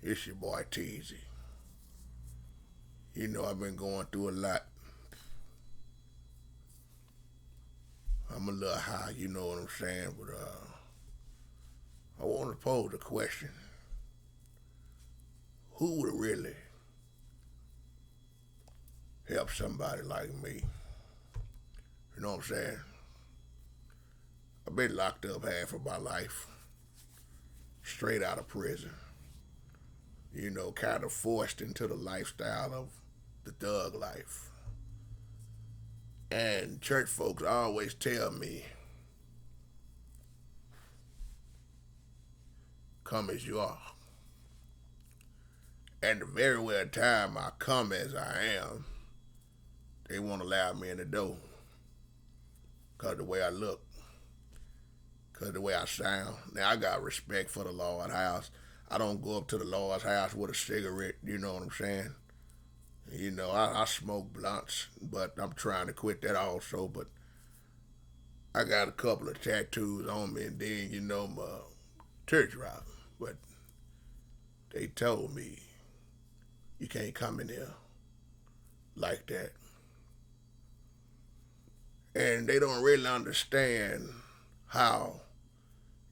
It's your boy Teezy. You know I've been going through a lot. I'm a little high, you know what I'm saying, but I want to pose a question. Who would really help somebody like me? You know what I'm saying? I've been locked up half of my life, straight out of prison. You know, kind of forced into the lifestyle of the thug life. And church folks always tell me, come as you are. And the very well time I come as I am, they won't allow me in the door. Because of the way I look, because of the way I sound. Now, I got respect for the Lord's house. I don't go up to the Lord's house with a cigarette, you know what I'm saying? You know, I smoke blunts, but I'm trying to quit that also. But I got a couple of tattoos on me, and then, you know, my church robber. But they told me, you can't come in here like that. And they don't really understand how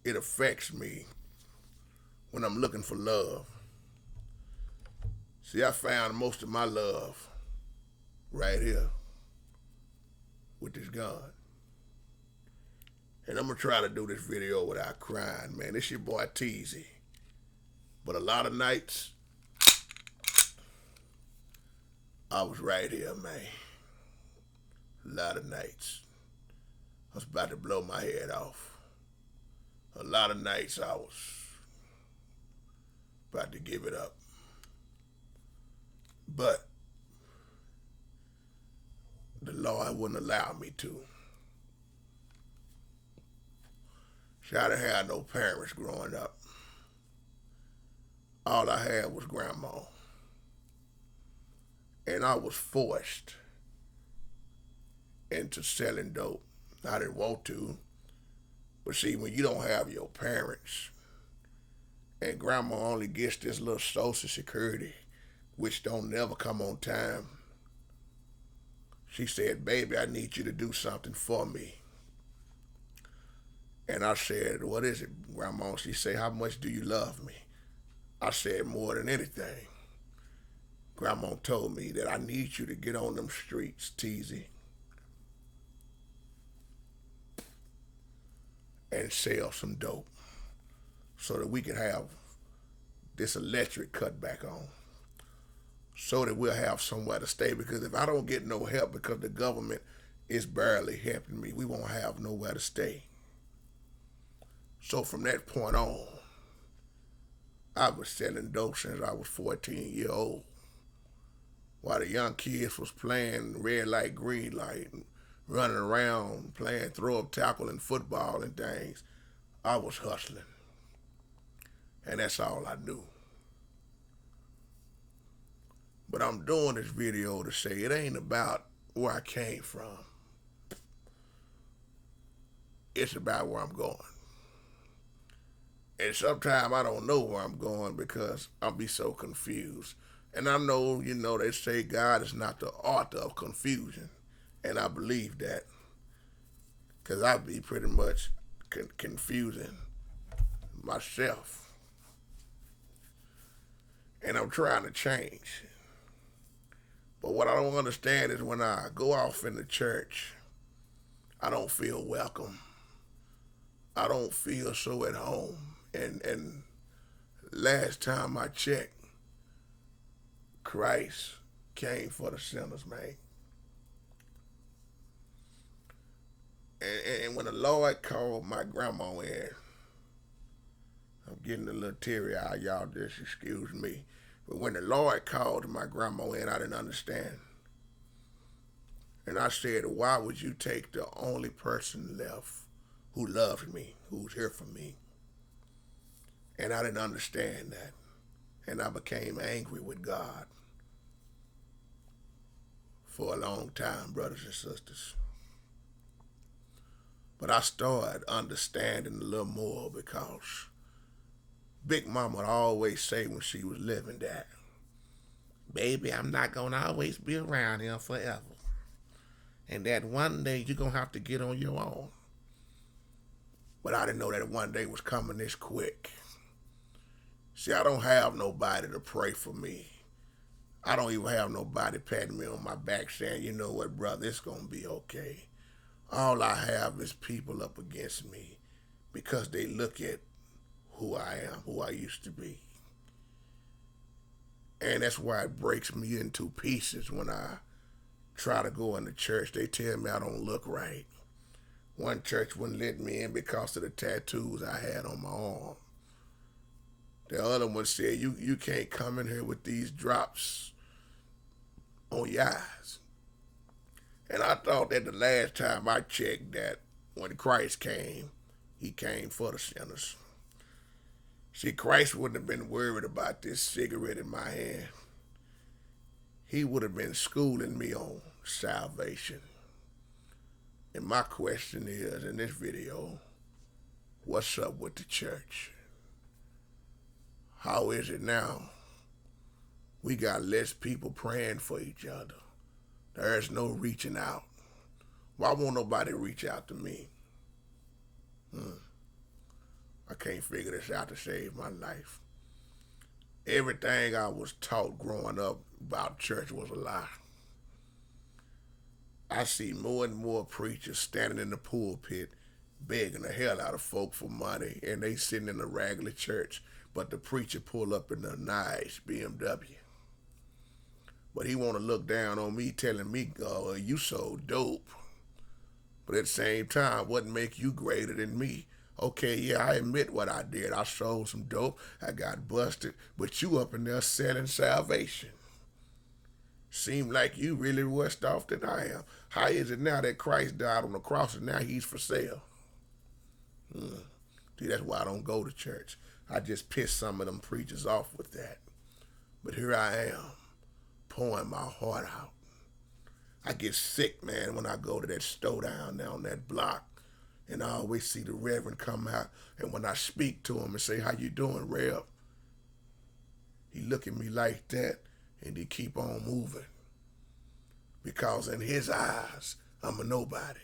it affects me when I'm looking for love. See, I found most of my love right here with this gun. And I'm gonna try to do this video without crying, man. It's your boy Teezy. But a lot of nights, I was right here, man. A lot of nights. I was about to blow my head off. A lot of nights I was about to give it up. But the Lord wouldn't allow me to. See, I didn't have no parents growing up. All I had was grandma. And I was forced into selling dope. I didn't want to. But see, when you don't have your parents, and grandma only gets this little social security, which don't never come on time, she said, baby, I need you to do something for me. And I said, what is it, grandma? She said, how much do you love me? I said, more than anything. Grandma told me that I need you to get on them streets, Teezy, and sell some dope so that we can have this electric cut back on, so that we'll have somewhere to stay. Because if I don't get no help because the government is barely helping me, we won't have nowhere to stay. So from that point on, I was selling dope since I was 14 years old. While the young kids was playing red light, green light, and running around playing throw up tackle and football and things, I was hustling. And that's all I knew. But I'm doing this video to say it ain't about where I came from. It's about where I'm going. And sometimes I don't know where I'm going because I'll be so confused. And I know, you know, they say God is not the author of confusion. And I believe that. Because I be pretty much confusing myself. And I'm trying to change. But what I don't understand is when I go off in the church, I don't feel welcome. I don't feel so at home. And last time I checked, Christ came for the sinners, man. And when the Lord called my grandma in, I'm getting a little teary eyed, y'all just excuse me. But when the Lord called my grandma in, I didn't understand. And I said, why would you take the only person left who loves me, who's here for me? And I didn't understand that. And I became angry with God for a long time, brothers and sisters. But I started understanding a little more because Big Mama would always say when she was living that, baby, I'm not gonna always be around here forever. And that one day you're gonna have to get on your own. But I didn't know that one day was coming this quick. See, I don't have nobody to pray for me. I don't even have nobody patting me on my back saying, you know what, brother, it's gonna be okay. All I have is people up against me because they look at who I am, who I used to be. And that's why it breaks me into pieces when I try to go into church. They tell me I don't look right. One church wouldn't let me in because of the tattoos I had on my arm. The other one said, you can't come in here with these drops on your eyes. And I thought that the last time I checked that when Christ came, he came for the sinners. See, Christ wouldn't have been worried about this cigarette in my hand. He would have been schooling me on salvation. And my question is, in this video, what's up with the church? How is it now? We got less people praying for each other. There's no reaching out. Why won't nobody reach out to me? I can't figure this out to save my life. Everything I was taught growing up about church was a lie. I see more and more preachers standing in the pulpit begging the hell out of folk for money, and they sitting in a regular church, but the preacher pull up in a nice BMW. But he want to look down on me, telling me, oh, you so dope. But at the same time, what make you greater than me? Okay, yeah, I admit what I did. I sold some dope. I got busted. But you up in there selling salvation. Seem like you really worse off than I am. How is it now that Christ died on the cross and now he's for sale? See, that's why I don't go to church. I just piss some of them preachers off with that. But here I am, pouring my heart out. I get sick, man, when I go to that store down there on that block, and I always see the Reverend come out, and when I speak to him and say, how you doing, Rev? He look at me like that, and he keep on moving. Because in his eyes, I'm a nobody.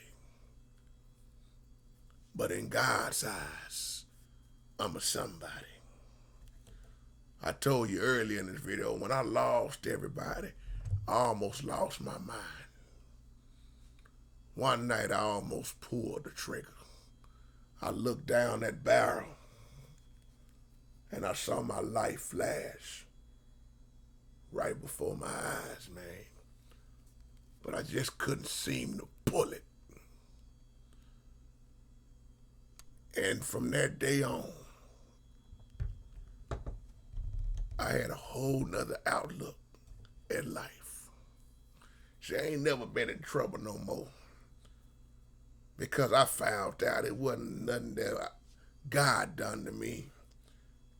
But in God's eyes, I'm a somebody. I told you earlier in this video, when I lost everybody, I almost lost my mind. One night I almost pulled the trigger. I looked down that barrel and I saw my life flash right before my eyes, man. But I just couldn't seem to pull it. And from that day on, I had a whole nother outlook at life. See, I ain't never been in trouble no more. Because I found out it wasn't nothing that God done to me.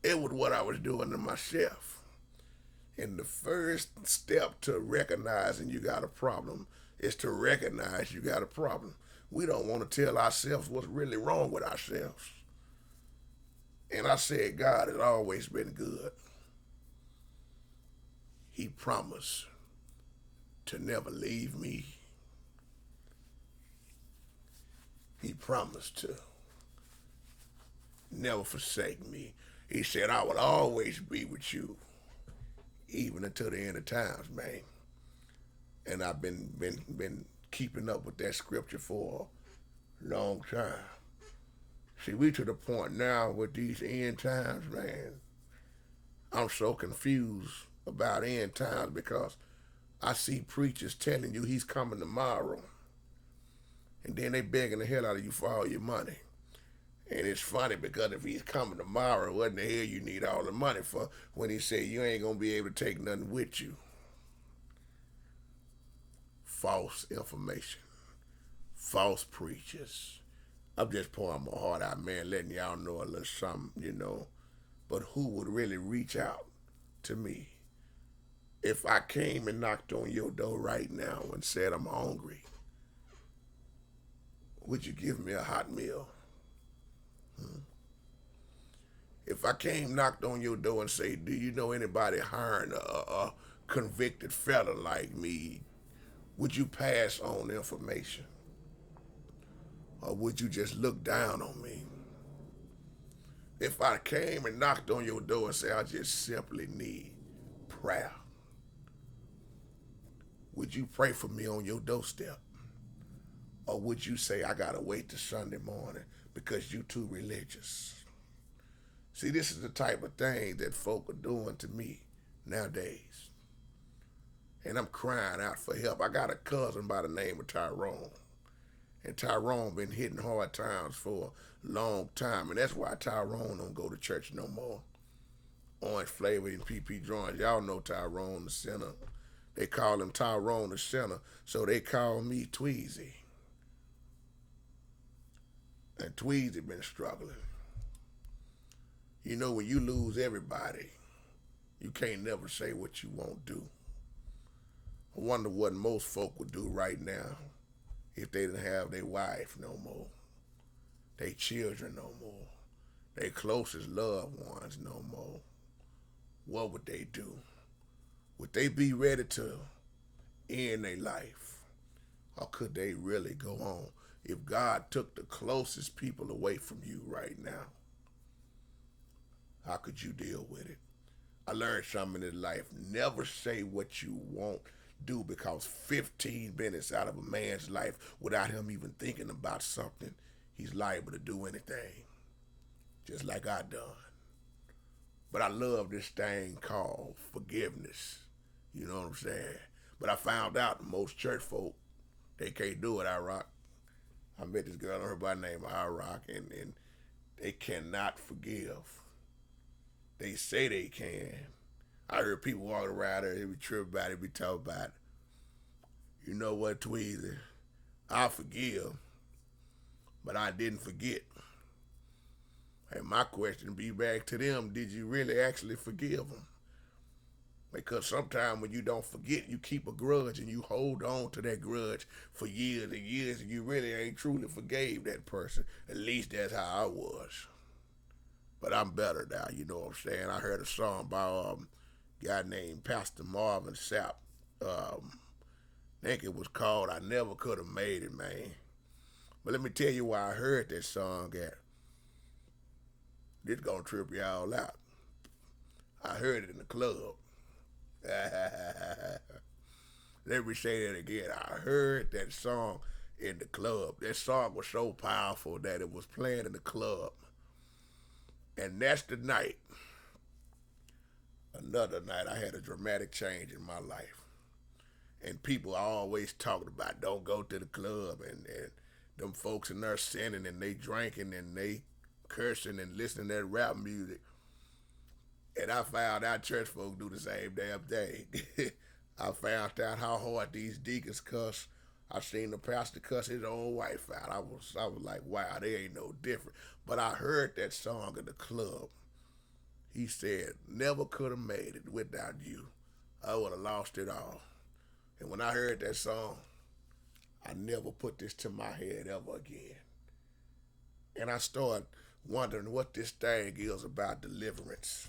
It was what I was doing to myself. And the first step to recognizing you got a problem is to recognize you got a problem. We don't want to tell ourselves what's really wrong with ourselves. And I said, God has always been good. He promised to never leave me. He promised to never forsake me. He said, I will always be with you, even until the end of times, man. And I've been keeping up with that scripture for a long time. See, we to the point now with these end times, man. I'm so confused about end times because I see preachers telling you he's coming tomorrow. And then they begging the hell out of you for all your money. And it's funny because if he's coming tomorrow, what in the hell you need all the money for when he said you ain't going to be able to take nothing with you? False information. False preachers. I'm just pouring my heart out, man, letting y'all know a little something, you know. But who would really reach out to me if I came and knocked on your door right now and said I'm hungry? Would you give me a hot meal? If I came knocked on your door and say, do you know anybody hiring a convicted fella like me, would you pass on the information? Or would you just look down on me? If I came and knocked on your door and said, I just simply need prayer, would you pray for me on your doorstep? Or would you say, I gotta wait till Sunday morning because you too religious? See, this is the type of thing that folk are doing to me nowadays. And I'm crying out for help. I got a cousin by the name of Tyrone. And Tyrone been hitting hard times for a long time. And that's why Tyrone don't go to church no more. Orange Flavor and PP Drawings. Y'all know Tyrone the sinner. They call him Tyrone the sinner. So they call me Teezy. And Teezy been struggling. You know, when you lose everybody, you can't never say what you won't do. I wonder what most folk would do right now if they didn't have their wife no more, their children no more, their closest loved ones no more. What would they do? Would they be ready to end their life? Or could they really go on? If God took the closest people away from you right now, how could you deal with it? I learned something in this life. Never say what you won't do, because 15 minutes out of a man's life without him even thinking about something, he's liable to do anything, just like I done. But I love this thing called forgiveness. You know what I'm saying? But I found out most church folk, they can't do it, I rock. I met this girl on her by the name of I rock, and they cannot forgive. They say they can. I heard people walking around there, they be tripping about it, be talking about it. You know what, Tweezy? I forgive, but I didn't forget. And my question be back to them, did you really actually forgive them? Because sometimes when you don't forget, you keep a grudge and you hold on to that grudge for years and years, and you really ain't truly forgave that person. At least that's how I was. But I'm better now, you know what I'm saying? I heard a song by a guy named Pastor Marvin Sapp. I think it was called I Never Could Have Made It, man. But let me tell you why I heard that song at. This gonna trip y'all out. I heard it in the club. Let me say that again. I heard that song in the club. That song was so powerful that it was playing in the club. And that's the night, another night, I had a dramatic change in my life. And people are always talking about don't go to the club, and them folks in there sinning and they drinking and they cursing and listening to that rap music. And I found out church folk do the same damn thing. I found out how hard these deacons cuss. I seen the pastor cuss his own wife out. I was like, wow, they ain't no different. But I heard that song in the club. He said, never could have made it without you. I would have lost it all. And when I heard that song, I never put this to my head ever again. And I started wondering what this thing is about deliverance.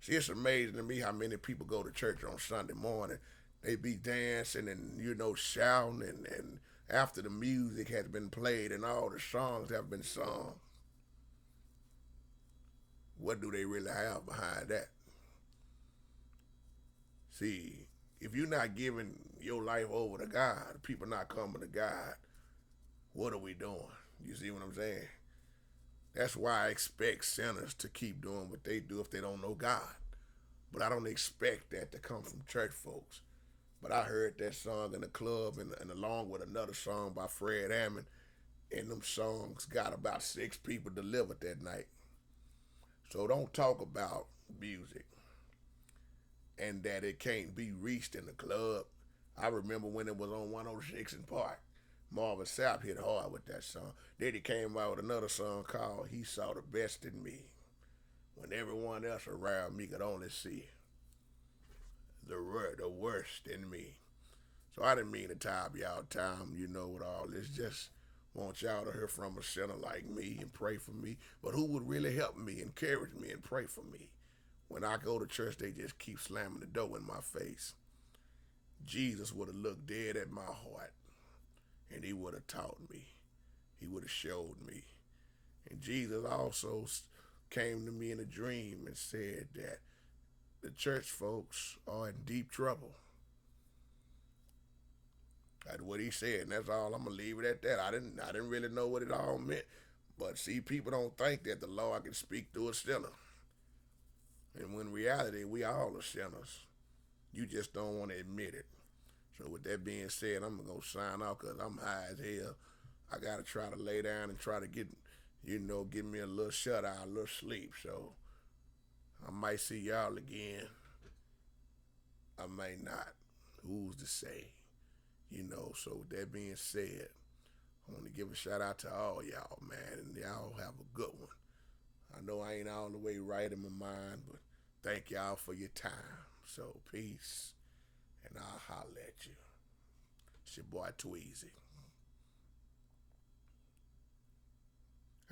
See, it's amazing to me how many people go to church on Sunday morning. They be dancing and, shouting, and after the music has been played and all the songs have been sung, what do they really have behind that? See, if you're not giving your life over to God, people not coming to God, what are we doing? You see what I'm saying? That's why I expect sinners to keep doing what they do if they don't know God. But I don't expect that to come from church folks. But I heard that song in the club, and along with another song by Fred Hammond, and them songs got about 6 people delivered that night. So don't talk about music and that it can't be reached in the club. I remember when it was on 106 in Park. Marvin Sapp hit hard with that song. Then he came out with another song called He Saw the Best in Me, when everyone else around me could only see the worst in me. So I didn't mean to tie up y'all time, with all this. Just Want y'all to hear from a sinner like me and pray for me. But who would really help me, encourage me, and pray for me? When I go to church, they just keep slamming the door in my face. Jesus would have looked dead at my heart and he would have taught me. He would have showed me. And Jesus also came to me in a dream and said that the church folks are in deep trouble. That's what he said, and that's all. I'm gonna leave it at that. I didn't really know what it all meant, but see, people don't think that the Lord can speak through a sinner, and when in reality we all are sinners. You just don't want to admit it. So with that being said, I'm gonna sign off because I'm high as hell. I gotta try to lay down and try to get me a little shut eye, a little sleep. So I might see y'all again. I may not. Who's to say? So with that being said, I want to give a shout out to all y'all, man, and y'all have a good one. I know I ain't all the way right in my mind, but thank y'all for your time. So peace, and I'll holler at you. It's your boy Teezy.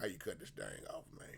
How you cut this thing off, man?